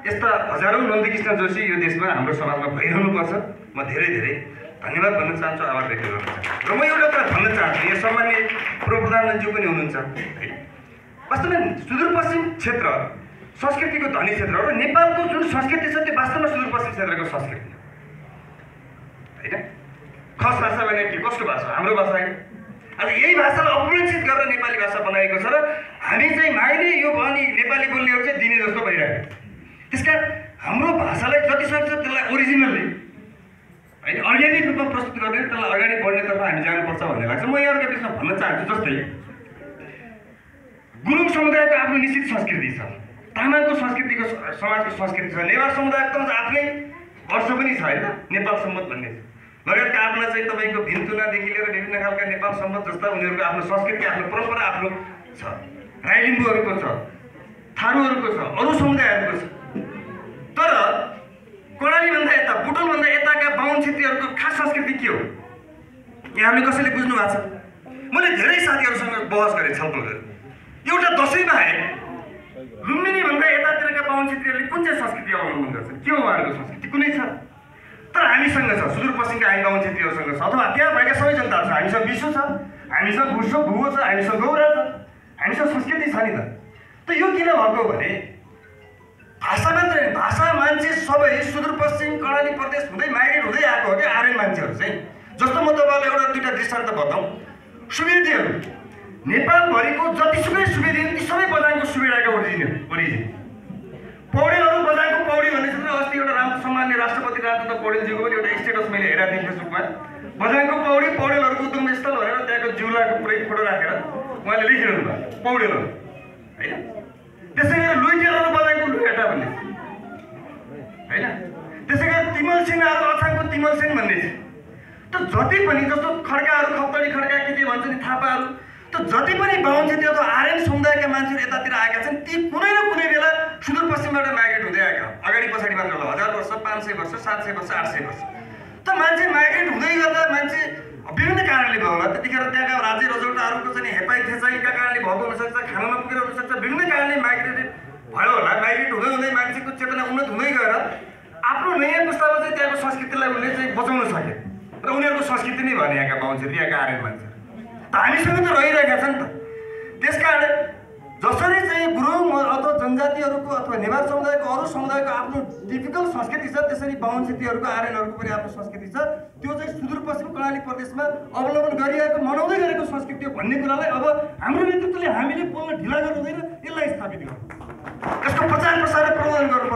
यस्ता हजारौं नन्दकृष्ण जोशी यो देशमा हाम्रो समाजमा भइरहनुपर्छ। म धेरै धेरै धन्यवाद भन्न चाहन्छु, आभार व्यक्त गर्न चाहन्छु। र म एउटा कुरा भन्न चाहन्छु, यहाँ सम्माननीय पूर्व प्रधानमन्त्री पनि हुनुहुन्छ है। वास्तवमा सुदूरपश्चिम क्षेत्र संस्कृतिको धनी क्षेत्र हो र नेपालको जुन संस्कृति छ त्यो वास्तवमा सुदूरपश्चिम क्षेत्रको संस्कृति हो हैन। खस भाषा भने के कसको भाषा? हाम्रो भाषा होइन। आज यही भाषालाई अपरिचित गरेर नेपाली भाषा बनाएको छ र हामी चाहिँ माग्ने यो अनि नेपाली बोल्नेहरू चाहिँ दिने जस्तो भइरहेको छ। त्यसकारण हाम्रो भाषालाई जति सक्छ त्यसलाई ओरिजिनल्ली होइन अर्ग्यानिक रूपमा प्रस्तुत गर्ने, त्यसलाई अगाडि बढ्नेतर्फ हामी जानुपर्छ भन्ने लाग्छ। म यहाँहरूको बिचमा भन्न चाहन्छु, जस्तै गुरुङ समुदायको आफ्नो निश्चित संस्कृति छ, तामाङको संस्कृतिको समाजको संस्कृति छ, नेवार समुदायको त आफ्नै वर्ष पनि छ होइन, नेपाल सम्मत भन्ने छ। लगायतका आफ्ना चाहिँ तपाईँको भिन्तुनादेखि लिएर विभिन्न खालका नेपाल सम्मत जस्ता उनीहरूको आफ्नो संस्कृति, आफ्नो परम्परा आफ्नो छ। राई लिम्बूहरूको छ, थारूहरूको छ, अरू समुदायहरूको छ। तर कर्णालीभन्दा यता, बुटोलभन्दा यताका बाहुन छेत्रीहरूको खास संस्कृति के हो यहाँहरूले कसैले बुझ्नु भएको छ? मैले धेरै साथीहरूसँग बहस गरेँ, छलफल गरेँ। एउटा दसैँ बाहेक लुम्बिनीभन्दा यतातिरका बाहुन छेत्रीहरूले कुन चाहिँ संस्कृति अवलम्बन गर्छन्? के हो उहाँहरूको संस्कृति? कुनै छ? तर हामीसँग छ, सुदूरपश्चिमका हामी बाहुन छेत्रीहरूसँग छ, अथवा त्यहाँ भएका सबै जनताहरू छ। हामीसँग विशु छ, हामीसँग भुसो भुवो छ, हामीसँग गौरा छ, हामीसँग संस्कृति छ नि त। त यो किन भएको भने भाषा मात्रै होइन, भाषा मान्छे सबै सुदूरपश्चिम कर्णाली प्रदेश हुँदै माइग्रेट हुँदै आएको हो कि आर्यन मान्छेहरू चाहिँ। जस्तो म तपाईँलाई एउटा दुईवटा दृष्टान्त बताउँ। सुवेदीहरू नेपालभरिको जतिसुकै सुवेदी ती सबै बझाङको सुवेडाका ओरिजिन। पौडेलहरू बझाङको पौडी भन्ने छ। अस्ति एउटा सम्मान्य राष्ट्रपति राजदत्त पौडेलजीको पनि एउटा स्टेटस मैले हेरेको थिएँ फेसबुकमा। बझाङको पौडी, पौडेलहरूको उद्गम स्थल भनेर त्यहाँको जिउलाको पुरै फोटो राखेर उहाँले लेखिरहनु भयो पौडेलहरू होइन। त्यसै गरी लुइटेलहरू बझाङको लुइटा भन्ने होइन। त्यसै गरी तिमलसेनहरू अछामको तिमलसेन भन्ने छ। त जति पनि जस्तो खड्काहरू, खप्तडी खड्का के भन्छ नि, थापाहरू, त जति पनि बाहुन छेत्री अथवा आर्यन समुदायका मान्छेहरू यतातिर आएका छन् ती कुनै न कुनै बेला सुदूरपश्चिमबाट माइग्रेट हुँदै आएका, अगाडि पछाडि मात्र होला, 1000 वर्ष, 500 वर्ष, 700 वर्ष, 800 वर्ष। त मान्छे माइग्रेट हुँदै गर्दा मान्छे विभिन्न कारणले भयो होला। त्यतिखेर त्यहाँका राज्य रजौटाहरूको चाहिँ हेपाइ थेचाइका कारणले भएको हुनसक्छ, खान नपुगेर हुनसक्छ, विभिन्न कारणले माइग्रेट भयो होला। माइग्रेट हुँदै हुँदै मान्छेको चेतना उन्नत हुँदै गएर आफ्नो नयाँ पुस्तामा चाहिँ त्यहाँको संस्कृतिलाई उनले चाहिँ बचाउन सके र उनीहरूको संस्कृति नै भने यहाँका बाहुन छेत्री, यहाँका आर्यन मान्छे त हामीसँग त रहिरहेका छन् त। त्यसकारण जसरी चाहिँ गुरुङ अथवा जनजातिहरूको अथवा नेवार समुदायको अरू समुदायको आफ्नो टिपिकल संस्कृति छ, त्यसरी बाहुन छेत्रीहरूको आर्यनहरूको पनि आफ्नो संस्कृति छ। त्यो चाहिँ सुदूरपश्चिम कर्णाली प्रदेशमा अवलम्बन गरिरहेको, मनाउँदै गरेको संस्कृति हो भन्ने कुरालाई अब हाम्रो नेतृत्वले हामीले बोल्न ढिला गर्नु हुँदैन, यसलाई स्थापित गर्नु, यसको प्रचार प्रसार र प्रबन्धन गर्नुपर्छ